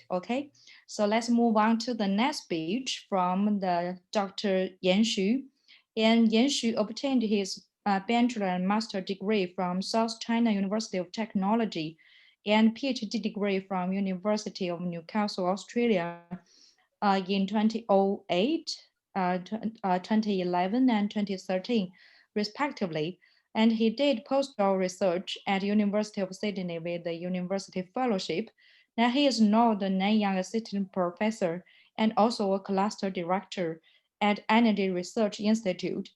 Okay, so let's move on to the next speech from the Dr. Yan Xu. And Yan Xu obtained his bachelor and master degree from South China University of Technology and PhD degree from University of Newcastle, Australia in 2008, 2011, and 2013, respectively. And he did postdoc research at University of Sydney with the University Fellowship. Now he is now the Nanyang Assistant Professor and also a cluster director at Energy Research Institute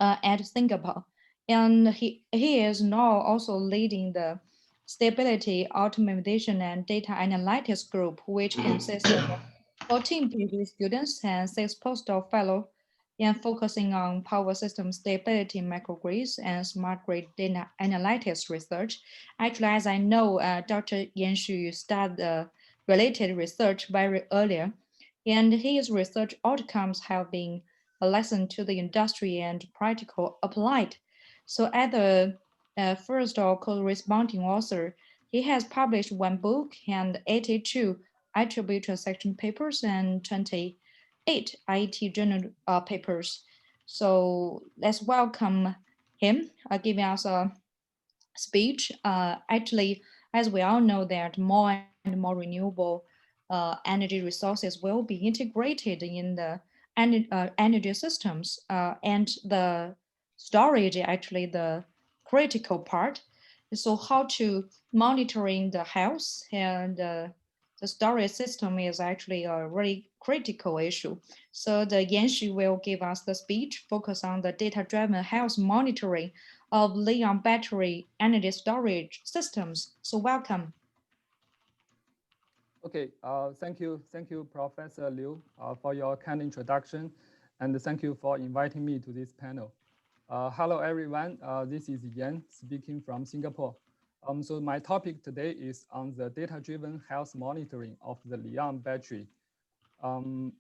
at Singapore. And he is now also leading the Stability, Optimization, and Data Analytics Group, which consists of 14 PhD students and 6 postdoc fellows, and focusing on power system stability, microgrids, and smart grid data analytics research. Actually, as I know, Dr. Yan Xu started related research very earlier, and his research outcomes have been a lesson to the industry and practical applied. So at the first or corresponding author, he has published one book and 82 attributed section papers and 28 IT journal papers. So let's welcome him giving us a speech. Actually, as we all know that more and more renewable energy resources will be integrated in the energy systems and the storage actually the critical part. So how to monitoring the health and the storage system is actually a really critical issue. So the Yanxi will give us the speech focus on the data-driven health monitoring of Li-ion battery energy storage systems. So welcome. Okay, thank you, Professor Liu, for your kind introduction, and thank you for inviting me to this panel. Hello, everyone. This is Yan speaking from Singapore. So my topic today is on the data-driven health monitoring of the Li-ion battery.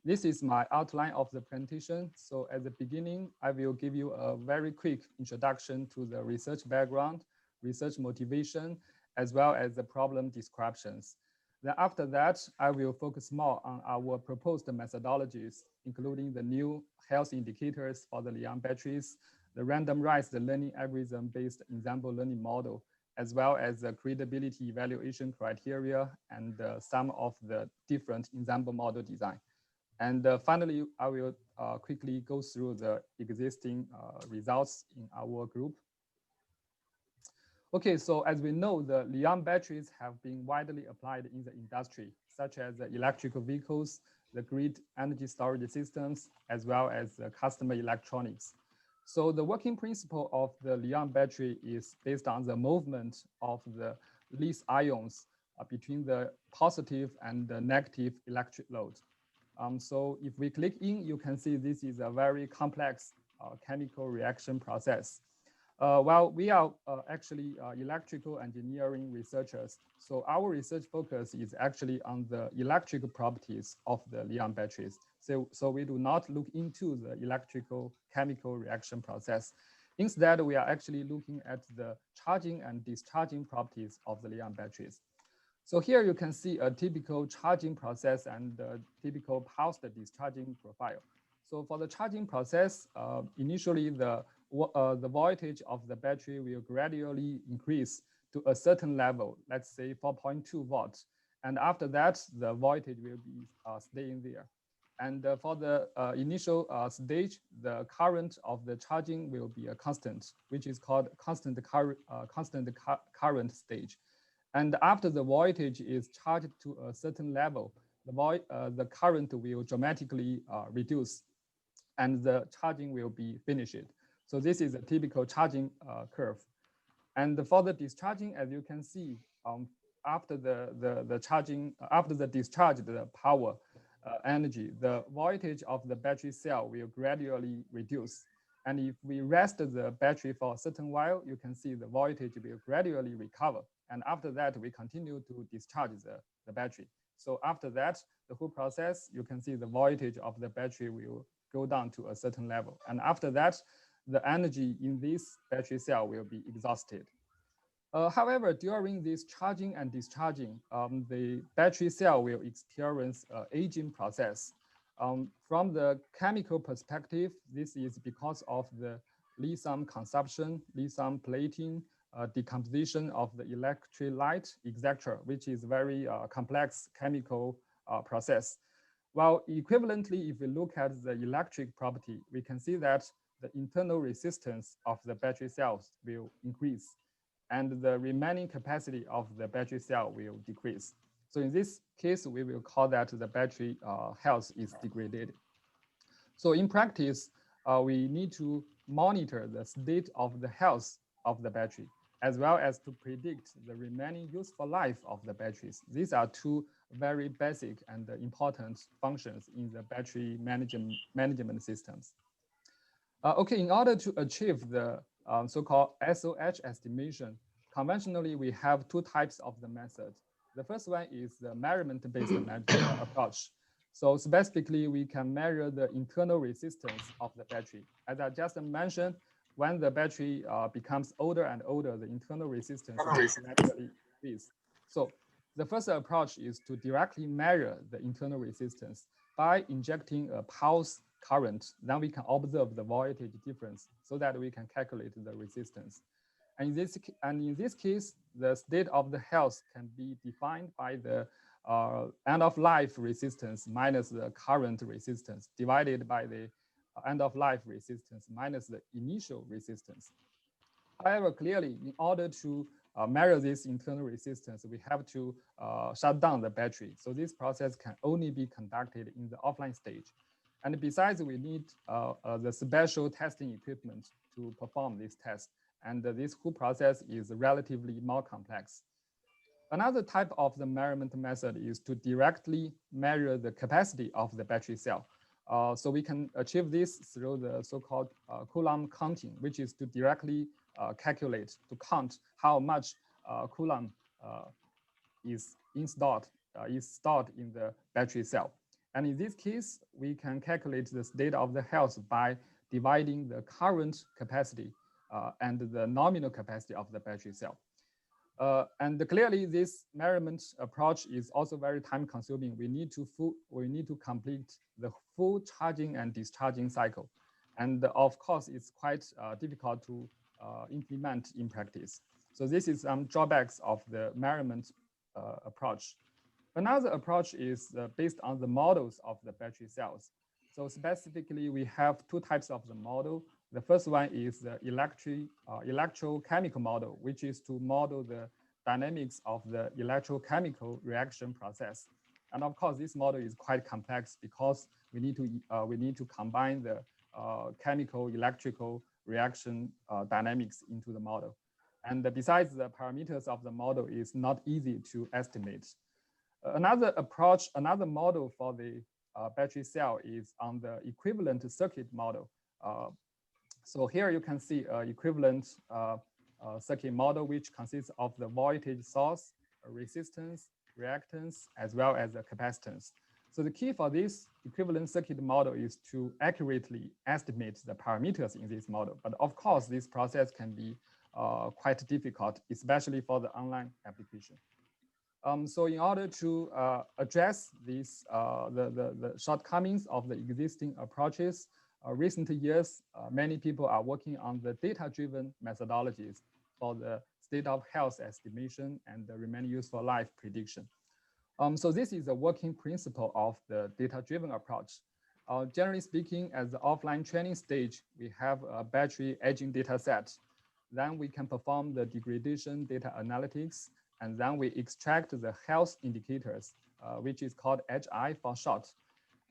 This is my outline of the presentation. So at the beginning, I will give you a very quick introduction to the research background, research motivation, as well as the problem descriptions. Then after that, I will focus more on our proposed methodologies, including the new health indicators for the Li-ion batteries, the randomized learning algorithm-based ensemble learning model, as well as the credibility evaluation criteria and some of the different ensemble model design. And finally, I will quickly go through the existing results in our group. Okay, so as we know, the Li-ion batteries have been widely applied in the industry, such as the electrical vehicles, the grid energy storage systems, as well as the customer electronics. So the working principle of the Li-ion battery is based on the movement of the Li's ions between the positive and the negative electric load. So if we click in, you can see this is a very complex chemical reaction process. Well, we are actually electrical engineering researchers. So our research focus is actually on the electrical properties of the Li-ion batteries. So we do not look into the electrical chemical reaction process. Instead, we are actually looking at the charging and discharging properties of the Li-ion batteries. So here you can see a typical charging process and the typical pulsed discharging profile. So for the charging process, initially the voltage of the battery will gradually increase to a certain level, let's say 4.2 volts. And after that, the voltage will be staying there. And for the initial stage, the current of the charging will be a constant, which is called constant current stage. And after the voltage is charged to a certain level, the current will dramatically reduce and the charging will be finished. So this is a typical charging curve. And for the discharging, as you can see, after the charging, after the discharge, the power energy, the voltage of the battery cell will gradually reduce. And if we rest the battery for a certain while, you can see the voltage will gradually recover. And after that, we continue to discharge the battery. So after that, the whole process, you can see the voltage of the battery will go down to a certain level. And after that, the energy in this battery cell will be exhausted. However, during this charging and discharging, the battery cell will experience an aging process. From the chemical perspective, this is because of the lithium consumption, lithium plating, decomposition of the electrolyte, etc., which is very complex chemical process. While equivalently, if we look at the electric property, we can see that the internal resistance of the battery cells will increase and the remaining capacity of the battery cell will decrease. So in this case, we will call that the battery health is degraded. So in practice, we need to monitor the state of the health of the battery, as well as to predict the remaining useful life of the batteries. These are two very basic and important functions in the battery management systems. Okay, in order to achieve the so-called SOH estimation, conventionally, we have two types of the method. The first one is the measurement-based approach. So specifically, we can measure the internal resistance of the battery. As I just mentioned, when the battery becomes older and older, the internal resistance will naturally increase. So the first approach is to directly measure the internal resistance by injecting a pulse current. Then we can observe the voltage difference so that we can calculate the resistance. And in this case, the state of the health can be defined by the end of life resistance minus the current resistance divided by the end of life resistance minus the initial resistance. However, clearly, in order to measure this internal resistance, we have to shut down the battery. So this process can only be conducted in the offline stage. And besides, we need the special testing equipment to perform this test. And this whole process is relatively more complex. Another type of the measurement method is to directly measure the capacity of the battery cell. So we can achieve this through the so-called Coulomb counting, which is to directly calculate, to count how much Coulomb is stored in the battery cell. And in this case, we can calculate the state of the health by dividing the current capacity and the nominal capacity of the battery cell. And clearly, this measurement approach is also very time consuming. We need to complete the full charging and discharging cycle. And of course, it's quite difficult to implement in practice. So this is some drawbacks of the measurement approach. Another approach is based on the models of the battery cells. So specifically, we have two types of the model. The first one is the electrochemical model, which is to model the dynamics of the electrochemical reaction process. And of course, this model is quite complex because we need to combine the chemical electrical reaction dynamics into the model. And besides, the parameters of the model is not easy to estimate. Another approach, another model for the battery cell is on the equivalent circuit model. So here you can see equivalent circuit model, which consists of the voltage source, resistance, reactance, as well as the capacitance. So the key for this equivalent circuit model is to accurately estimate the parameters in this model. But of course, this process can be quite difficult, especially for the online application. So in order to address these, the shortcomings of the existing approaches, recent years, many people are working on the data-driven methodologies for the state of health estimation and the remaining useful life prediction. So this is a working principle of the data-driven approach. Generally speaking, at the offline training stage, we have a battery aging data set. Then we can perform the degradation data analytics, and then we extract the health indicators, which is called HI for short.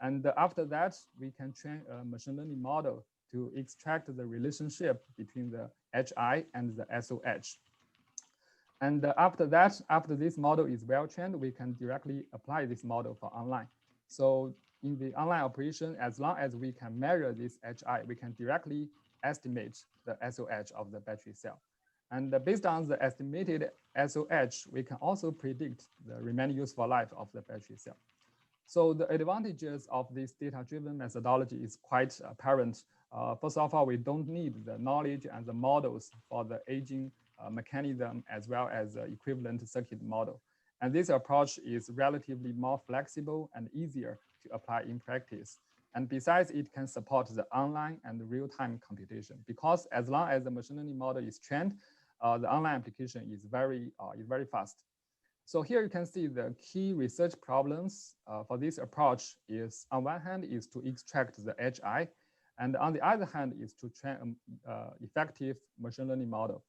And after that, we can train a machine learning model to extract the relationship between the HI and the SOH. And after that, after this model is well trained, we can directly apply this model for online. So in the online operation, as long as we can measure this HI, we can directly estimate the SOH of the battery cell. And based on the estimated SOH, we can also predict the remaining useful life of the battery cell. So the advantages of this data-driven methodology is quite apparent. First of all, we don't need the knowledge and the models for the aging mechanism as well as equivalent circuit model. And this approach is relatively more flexible and easier to apply in practice. And besides, it can support the online and real-time computation because as long as the machine learning model is trained, the online application is very fast. So here you can see the key research problems for this approach is on one hand is to extract the HI, and on the other hand is to train an effective machine learning model.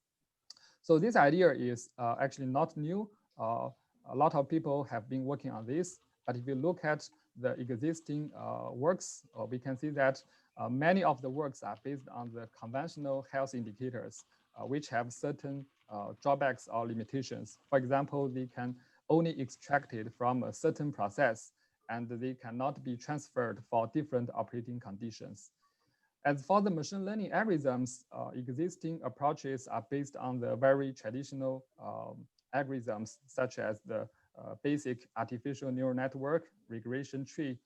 So this idea is actually not new. A lot of people have been working on this, but if you look at the existing works, we can see that many of the works are based on the conventional health indicators, which have certain drawbacks or limitations. For example, they can only extracted from a certain process and they cannot be transferred for different operating conditions. As for the machine learning algorithms, existing approaches are based on the very traditional algorithms, such as the basic artificial neural network, regression tree,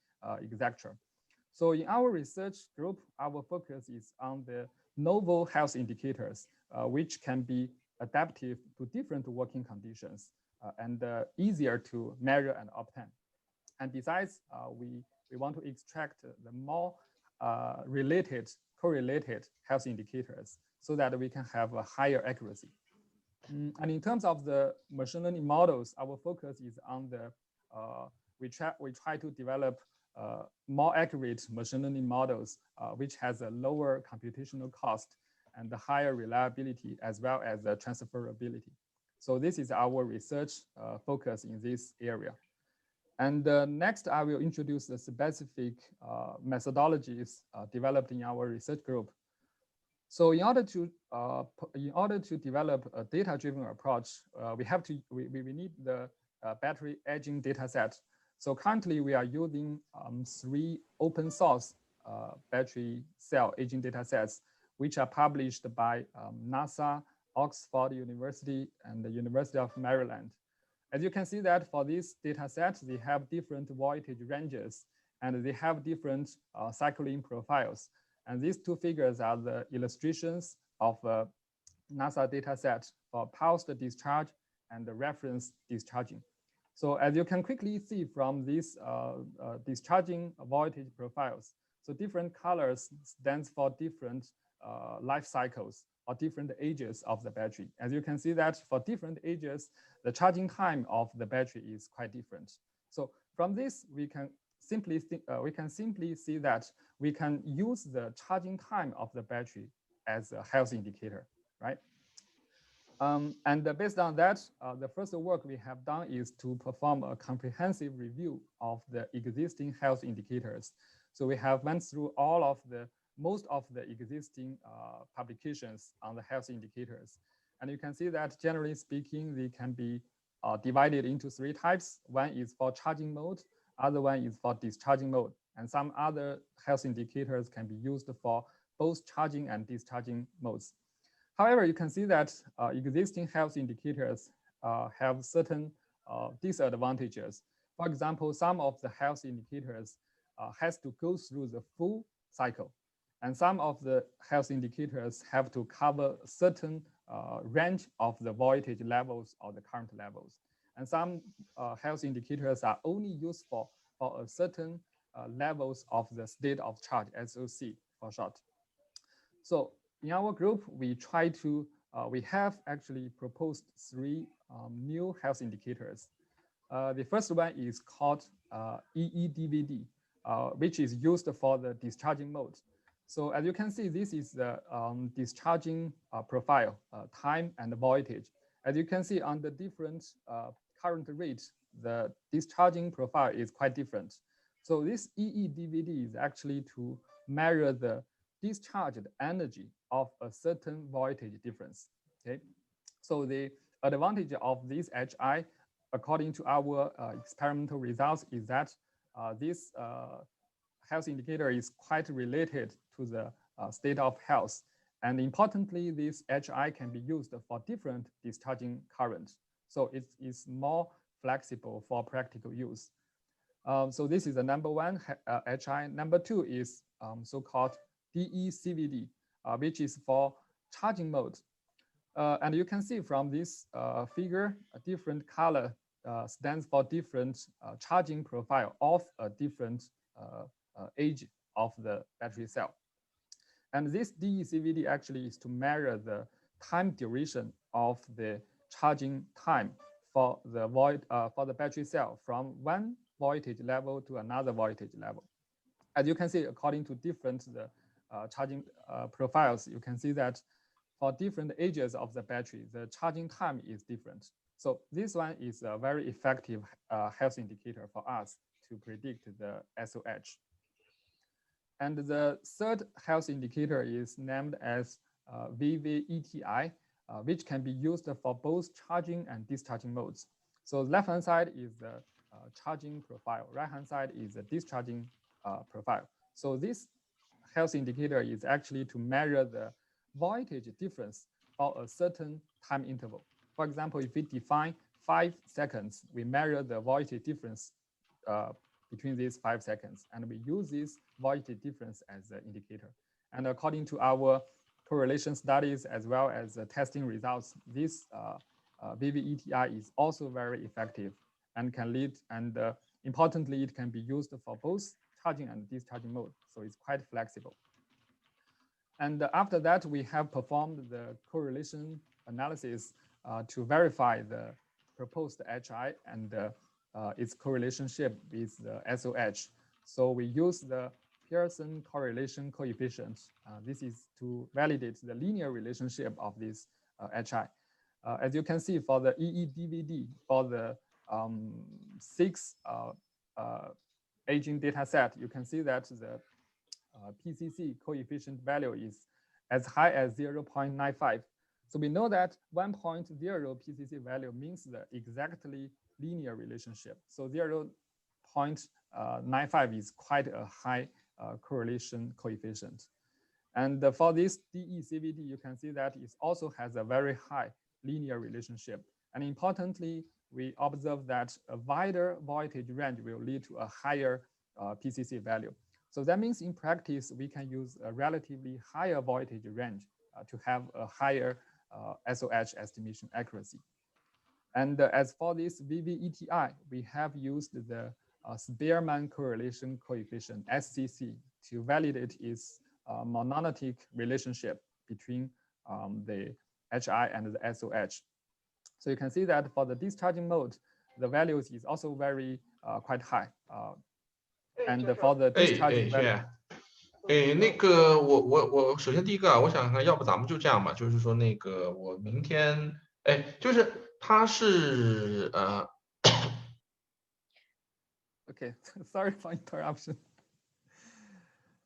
etc. So in our research group, our focus is on the novel health indicators, which can be adaptive to different working conditions and easier to measure and obtain. And besides, we want to extract the more correlated health indicators so that we can have a higher accuracy. And in terms of the machine learning models, our focus is on the, we try to develop more accurate machine learning models, which has a lower computational cost and the higher reliability as well as the transferability. So this is our research focus in this area. And next, I will introduce the specific methodologies developed in our research group. So in order to develop a data-driven approach, we need the battery aging data set. So currently we are using 3 open source battery cell aging data sets, which are published by NASA, Oxford University, and the University of Maryland. As you can see that for these data sets, they have different voltage ranges and they have different cycling profiles. And these 2 figures are the illustrations of a NASA data set for pulsed discharge and the reference discharging. So as you can quickly see from these discharging voltage profiles, so different colors stands for different life cycles or different ages of the battery. As you can see that for different ages, the charging time of the battery is quite different. So from this, we can simply see that we can use the charging time of the battery as a health indicator, right? And based on that, the first work we have done is to perform a comprehensive review of the existing health indicators. So we have went through most of the existing publications on the health indicators. And you can see that generally speaking, they can be divided into 3 types. One is for charging mode, other one is for discharging mode. And some other health indicators can be used for both charging and discharging modes. However, you can see that existing health indicators have certain disadvantages. For example, some of the health indicators has to go through the full cycle. And some of the health indicators have to cover certain range of the voltage levels or the current levels. And some health indicators are only used for a certain levels of the state of charge, SOC for short. So in our group, we have actually proposed 3 new health indicators. The first one is called EEDVD, which is used for the discharging mode. So as you can see, this is the discharging profile, time and voltage. As you can see on the different current rate, the discharging profile is quite different. So this EEDVD is actually to measure the discharged energy of a certain voltage difference, okay? So the advantage of this HI, according to our experimental results, is that this health indicator is quite related to the state of health. And importantly, this HI can be used for different discharging currents. So it is more flexible for practical use. So this is the number 1 HI. Number 2 is so-called DECVD, which is for charging mode. And you can see from this figure, a different color stands for different charging profile of a different age of the battery cell. And this DECVD actually is to measure the time duration of the charging time for the battery cell from one voltage level to another voltage level. As you can see, according to different charging profiles, you can see that for different ages of the battery, the charging time is different. So this one is a very effective health indicator for us to predict the SOH. And the third health indicator is named as VVETI, which can be used for both charging and discharging modes. So left-hand side is the charging profile, right-hand side is the discharging profile. So this health indicator is actually to measure the voltage difference for a certain time interval. For example, if we define 5 seconds, we measure the voltage difference between these 5 seconds, and we use this voltage difference as an indicator. And according to our correlation studies as well as testing results, this VVETI is also very effective and can lead, and importantly, it can be used for both charging and discharging mode. So it's quite flexible. And after that, we have performed the correlation analysis to verify the proposed HI and its correlationship with the SOH. So we use the Pearson correlation coefficient. This is to validate the linear relationship of this HI. As you can see, for the EEDVD, for the 6 aging data set, you can see that the PCC coefficient value is as high as 0.95. So we know that 1.0 PCC value means the exactly linear relationship. So 0.95 is quite a high correlation coefficient. And for this DECVD, you can see that it also has a very high linear relationship. And importantly, we observe that a wider voltage range will lead to a higher PCC value. So that means in practice, we can use a relatively higher voltage range to have a higher SOH estimation accuracy. And as for this VVETI, we have used the Spearman correlation coefficient, SCC, to validate its monadic relationship between the HI and the SOH. So you can see that for the discharging mode, the values is also very quite high. And for the discharging value. 那个我首先第一个啊，我想看，要不咱们就这样吧，就是说那个我明天，就是他是Okay, sorry for interruption.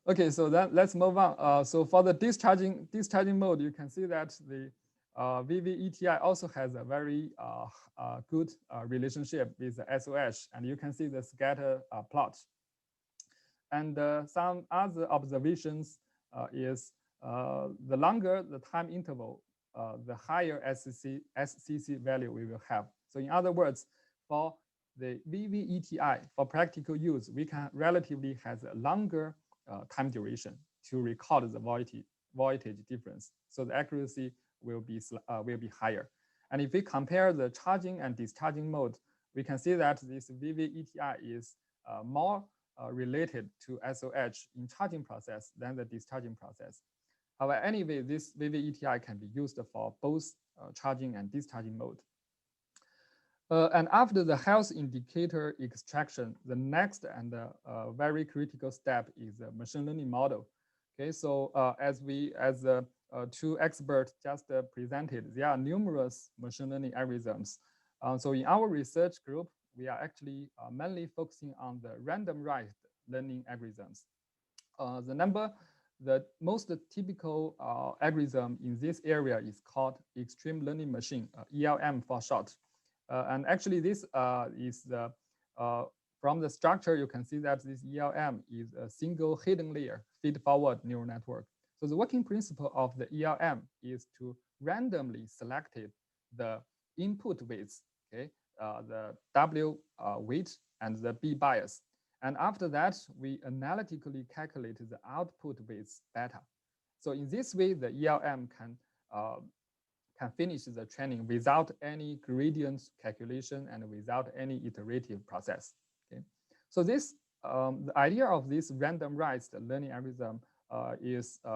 Okay, so then let's move on. So for the discharging mode, you can see that the VVETI also has a very good relationship with the SOH, and you can see the scatter plot. And some other observations is the longer the time interval, the higher SCC value we will have. So in other words, for the VVETI, for practical use, we can relatively have a longer time duration to record the voltage difference. So the accuracy will be higher. And if we compare the charging and discharging mode, we can see that this VVETI is more related to SOH in charging process than the discharging process. However, anyway, this VVETI can be used for both charging and discharging mode. And after the health indicator extraction, the next and very critical step is the machine learning model. Okay, so as the two experts just presented, there are numerous machine learning algorithms. So in our research group, we are actually mainly focusing on the randomized learning algorithms. The most typical algorithm in this area is called extreme learning machine, ELM for short. And actually this is the, from the structure, you can see that this ELM is a single hidden layer feed-forward neural network. So the working principle of the ELM is to randomly select the input weights, okay, the W weight and the B bias. And after that, we analytically calculate the output weights beta. So in this way, the ELM can can finish the training without any gradient calculation and without any iterative process. Okay, so this the idea of this randomized learning algorithm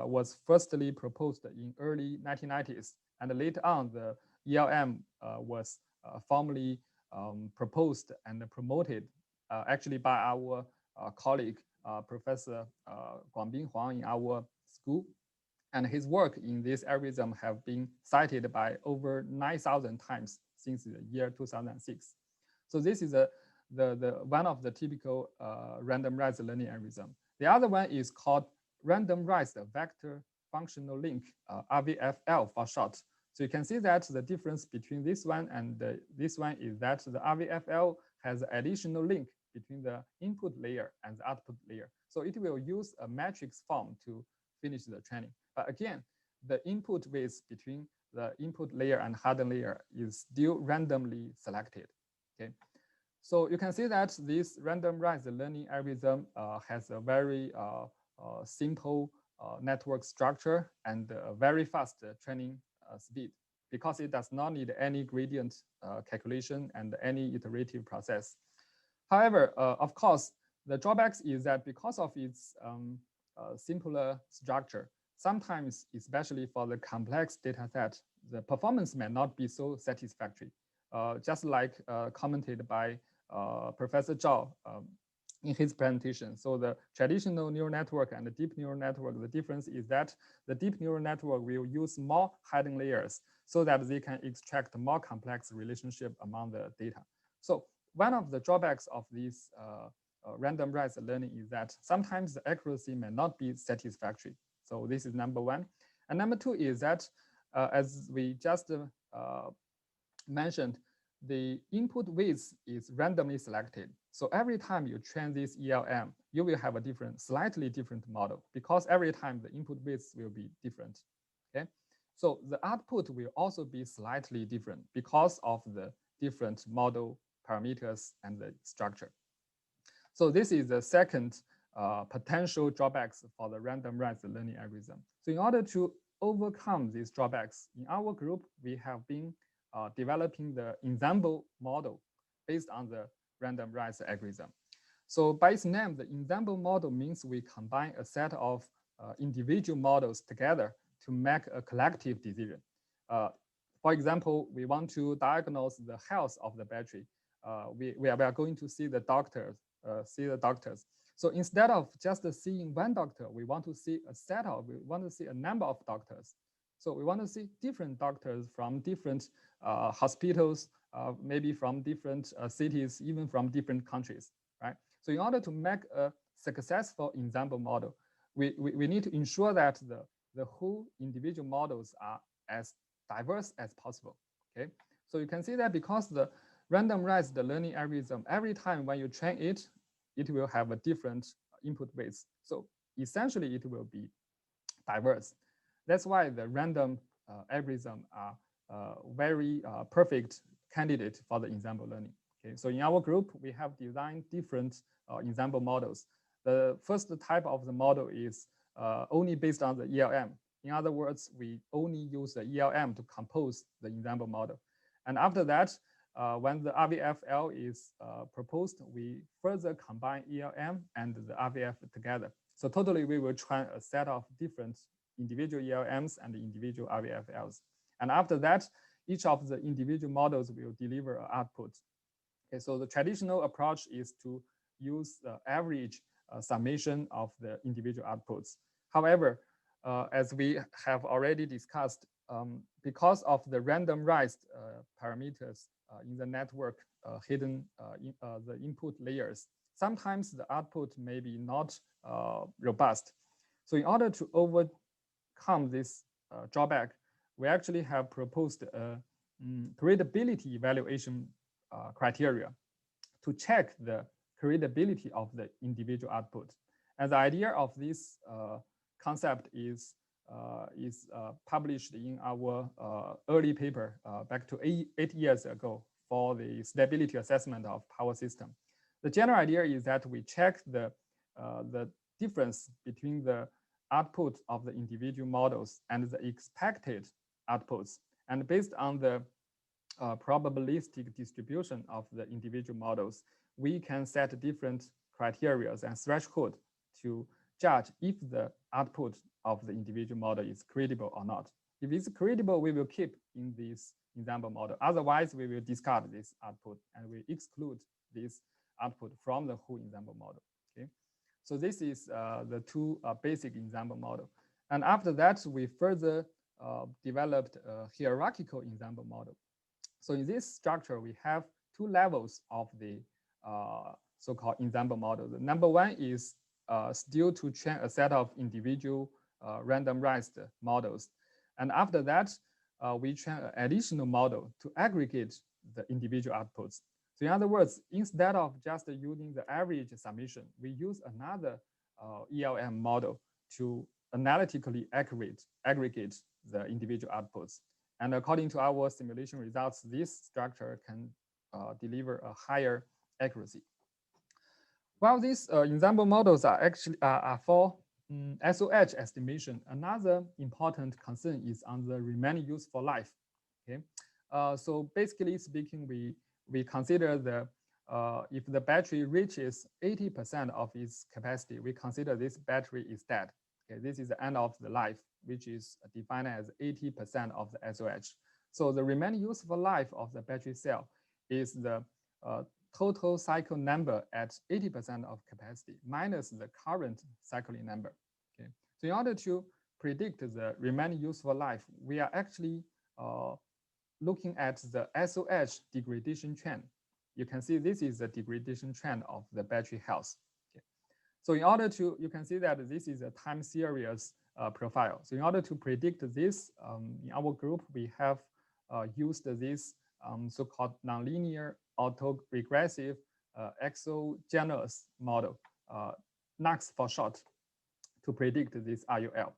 was firstly proposed in early 1990s, and later on the ELM was formally proposed and promoted actually by our colleague Professor Guangbin Huang in our school. And his work in this algorithm have been cited by over 9,000 times since the year 2006. So this is the one of the typical randomized learning algorithm. The other one is called randomized vector functional link, RVFL for short. So you can see that the difference between this one and this one is that the RVFL has an additional link between the input layer and the output layer. So it will use a matrix form to finish the training. But again, the input weights between the input layer and hardened layer is still randomly selected. Okay, so you can see that this randomized learning algorithm has a very simple network structure and a very fast training speed because it does not need any gradient calculation and any iterative process. However, of course, the drawbacks is that because of its simpler structure, sometimes, especially for the complex data set, the performance may not be so satisfactory. Just like commented by Professor Zhao in his presentation. So the traditional neural network and the deep neural network, the difference is that the deep neural network will use more hidden layers so that they can extract more complex relationship among the data. So one of the drawbacks of this randomized learning is that sometimes the accuracy may not be satisfactory. So this is number one. And number two is that, as we just mentioned, the input weights is randomly selected. So every time you train this ELM, you will have a slightly different model because every time the input weights will be different. Okay, so the output will also be slightly different because of the different model parameters and the structure. So this is the second potential drawbacks for the randomized learning algorithm. So in order to overcome these drawbacks, in our group, we have been developing the ensemble model based on the randomized algorithm. So by its name, the ensemble model means we combine a set of individual models together to make a collective decision. For example, we want to diagnose the health of the battery. We are going to see the doctors. So instead of just seeing one doctor, we want to see a number of doctors. So we want to see different doctors from different hospitals, maybe from different cities, even from different countries, right? So in order to make a successful ensemble model, we need to ensure that the whole individual models are as diverse as possible, okay? So you can see that because the randomized learning algorithm, every time when you train it, it will have a different input weights. So essentially it will be diverse. That's why the random algorithm are very perfect candidate for the ensemble learning. Okay, so in our group, we have designed different ensemble models. The first type of the model is only based on the ELM. In other words, we only use the ELM to compose the ensemble model. And after that, when the RVFL is proposed, we further combine ELM and the RVF together. So totally, we will train a set of different individual ELMs and individual RVFLs. And after that, each of the individual models will deliver an output. Okay, so the traditional approach is to use the average summation of the individual outputs. However, as we have already discussed, because of the randomized parameters in the network hidden in the input layers, sometimes the output may be not robust. So in order to overcome this drawback, we actually have proposed a credibility evaluation criteria to check the credibility of the individual output. And the idea of this concept is published in our early paper back to eight years ago for the stability assessment of power system. The general idea is that we check the difference between the output of the individual models and the expected outputs. And based on the probabilistic distribution of the individual models, we can set different criteria and threshold to judge if the output of the individual model is credible or not. If it's credible, we will keep in this ensemble model. Otherwise, we will discard this output and we exclude this output from the whole ensemble model. Okay, so this is the two basic ensemble model. And after that, we further developed a hierarchical ensemble model. So in this structure, we have two levels of the so-called ensemble model. The number one is still to train a set of individual randomized models. And after that, we train an additional model to aggregate the individual outputs. So in other words, instead of just using the average summation, we use another ELM model to analytically aggregate the individual outputs. And according to our simulation results, this structure can deliver a higher accuracy. While these ensemble models are actually for SOH estimation, another important concern is on the remaining useful life. Okay, so basically speaking, we consider the if the battery reaches 80% of its capacity, we consider this battery is dead. Okay, this is the end of the life, which is defined as 80% of the SOH. So the remaining useful life of the battery cell is the total cycle number at 80% of capacity minus the current cycling number. Okay, so in order to predict the remaining useful life, we are actually looking at the SOH degradation trend. You can see this is the degradation trend of the battery health. Okay. So in order to, you can see that this is a time series profile. So in order to predict this, in our group, we have used this so-called nonlinear autoregressive exogenous model, NUX for short, to predict this RUL.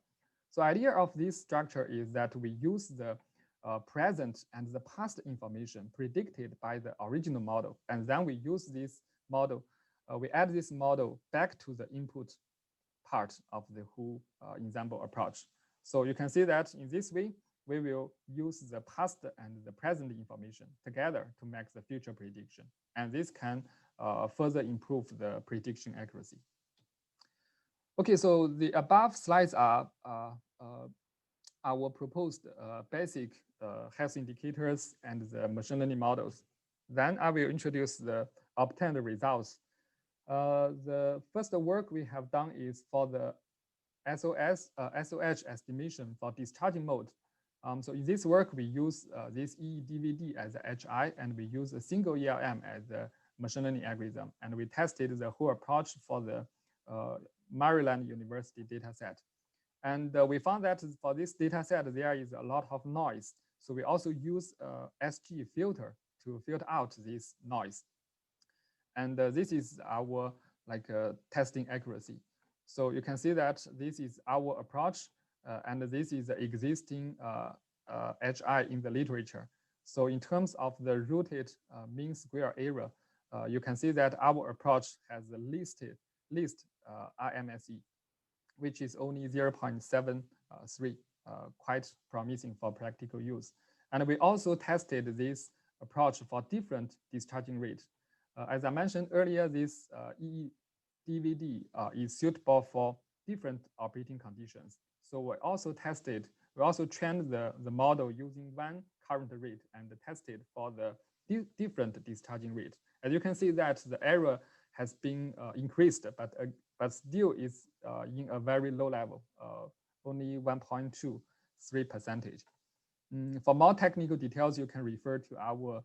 So idea of this structure is that we use the present and the past information predicted by the original model, and then we use this model, we add this model back to the input part of the whole ensemble approach. So you can see that in this way, we will use the past and the present information together to make the future prediction. And this can further improve the prediction accuracy. Okay, so the above slides are our proposed basic health indicators and the machine learning models. Then I will introduce the obtained results. The first work we have done is for the SOH estimation for discharging mode. So in this work, we use this EEDVD as the HI, and we use a single ELM as the machine learning algorithm. And we tested the whole approach for the Maryland University dataset. And we found that for this dataset, there is a lot of noise. So we also use SG filter to filter out this noise. And this is our testing accuracy. So you can see that this is our approach, and this is the existing HI in the literature. So in terms of the rooted mean square error, you can see that our approach has the least RMSE, which is only 0.73, quite promising for practical use. And we also tested this approach for different discharging rates. As I mentioned earlier, this EEDVD is suitable for different operating conditions. So we also trained the model using one current rate and tested for the different discharging rate. As you can see that the error has been increased, but still is in a very low level, only 1.23%. For more technical details, you can refer to our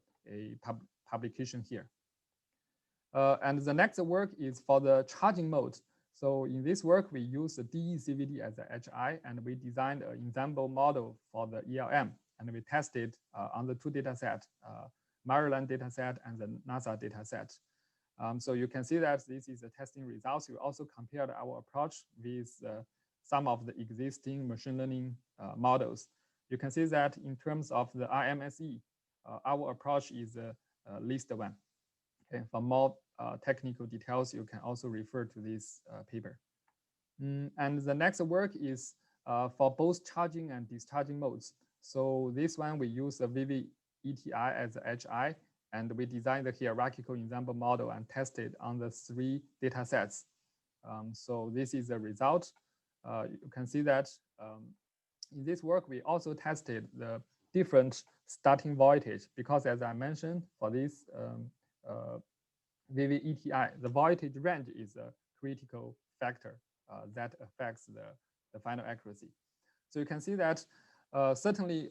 publication here. And the next work is for the charging mode. So in this work, we use the DECVD as the HI, and we designed an ensemble model for the ELM, and we tested on the two datasets, Maryland dataset and the NASA dataset. So you can see that this is the testing results. We also compared our approach with some of the existing machine learning models. You can see that in terms of the RMSE, our approach is the least one. Okay, for more technical details, you can also refer to this paper. And the next work is for both charging and discharging modes. So this one, we use the VVETI as the HI, and we designed the hierarchical ensemble model and tested on the 3 data sets. So this is the result. You can see that in this work, we also tested the different starting voltage, because as I mentioned, for this VVETI, the voltage range is a critical factor that affects the final accuracy. So you can see that certainly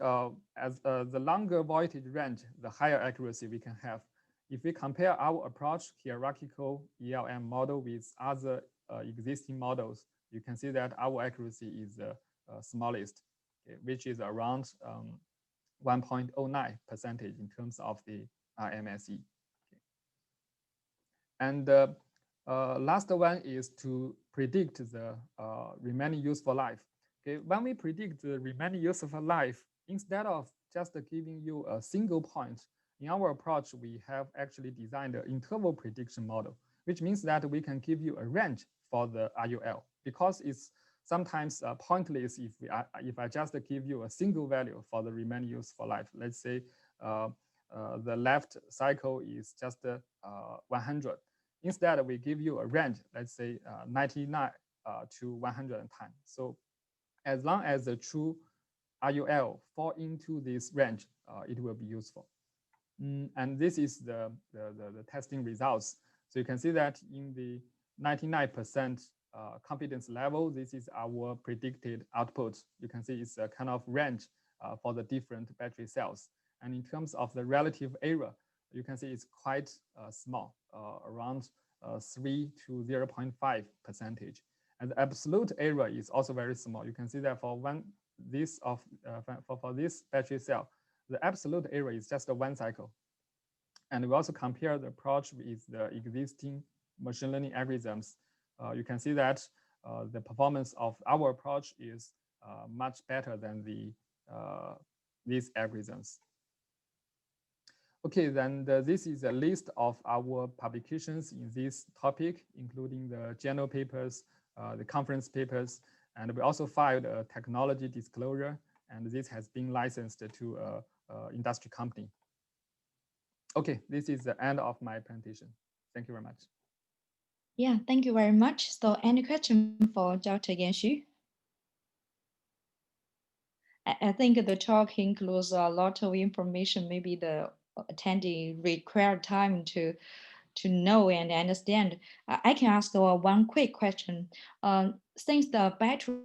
as the longer voltage range, the higher accuracy we can have. If we compare our approach, hierarchical ELM model, with other existing models, you can see that our accuracy is the smallest, okay, which is around 1.09% in terms of the RMSE. Okay. And last one is to predict the remaining useful life. Okay, when we predict the remaining useful life, instead of just giving you a single point, in our approach, we have actually designed an interval prediction model, which means that we can give you a range for the RUL, because it's sometimes pointless if I just give you a single value for the remaining useful life. Let's say the left cycle is just 100. Instead, we give you a range, let's say 99 to 110. So as long as the true RUL fall into this range, it will be useful. And this is the testing results. So you can see that in the 99% confidence level, this is our predicted output. You can see it's a kind of range for the different battery cells. And in terms of the relative error, you can see it's quite small, around 3 to 0.5%. And the absolute error is also very small. You can see that for this battery cell, the absolute error is just 1 cycle. And we also compare the approach with the existing machine learning algorithms. You can see that the performance of our approach is much better than these algorithms. Okay, then this is a list of our publications in this topic, including the journal papers, the conference papers, and we also filed a technology disclosure, and this has been licensed to an industry company. Okay, this is the end of my presentation. Thank you very much. Yeah, thank you very much. So any question for Dr. Yanshu? I think the talk includes a lot of information. Maybe the attendee require time to know and understand. I can ask one quick question. Since the battery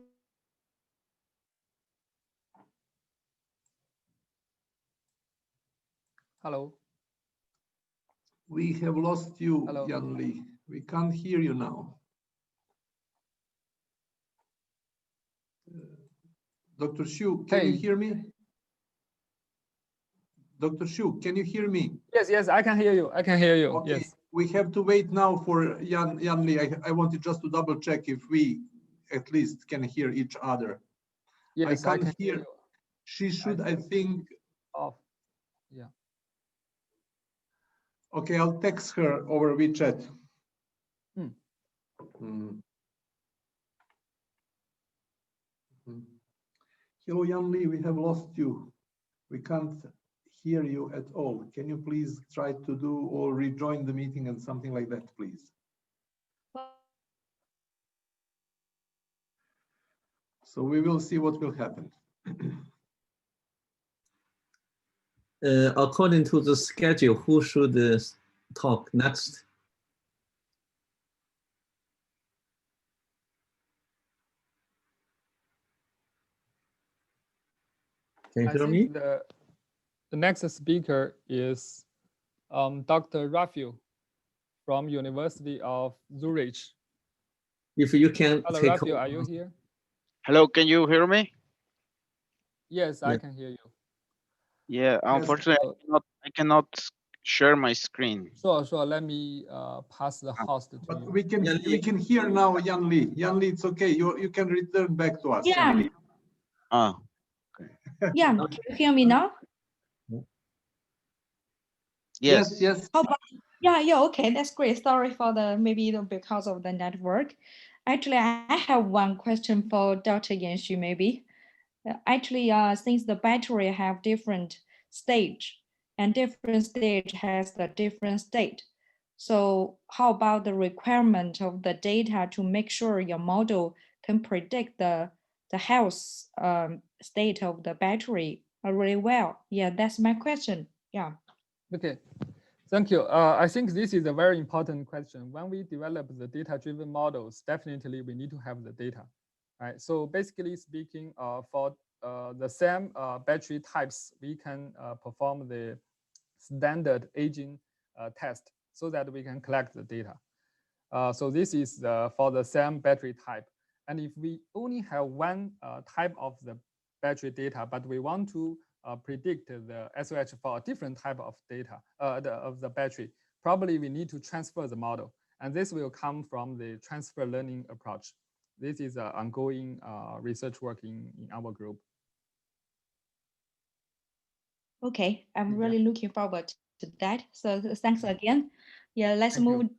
Hello. We have lost you, Hello. Yan Li. We can't hear you now. Dr. Xu, can you hear me? Dr. Xu, can you hear me? Yes, I can hear you. I can hear you. Okay. Yes. We have to wait now for Yan Li. I wanted just to double check if we at least can hear each other. Yes, I can't hear hear. She should, I think. Off. Yeah. Okay, I'll text her over WeChat. Hello, Yan Li, we have lost you. We can't hear you at all. Can you please try to do or rejoin the meeting and something like that, please? So we will see what will happen. According to the schedule, who should talk next? Can you hear me? The next speaker is Dr. Raphael from University of Zurich. If you can. Hello, Raphael, are you here? Hello, can you hear me? Yes, I can hear you. Yeah, unfortunately, I cannot share my screen. Sure. Let me pass the host to but you. We can hear now, Yan Li. Yan Li, it's okay. You can return back to us. Yeah. Yeah, can you hear me now? Yes. Oh, yeah, okay, that's great. Sorry for because of the network. Actually, I have one question for Dr. Yanshu, maybe. Actually, since the battery have different stage and different stage has the different state. So how about the requirement of the data to make sure your model can predict the health state of the battery really well? Yeah, that's my question. Yeah. Okay, thank you. I think this is a very important question. When we develop the data-driven models, definitely we need to have the data, right? So basically speaking, for the same battery types, we can perform the standard aging test so that we can collect the data. So this is for the same battery type. And if we only have one type of the battery data, but we want to predict the SOH for a different type of data of the battery, probably we need to transfer the model. And this will come from the transfer learning approach. This is an ongoing research work in our group. Okay, I'm really looking forward to that. So thanks again. Yeah, let's Thank you. move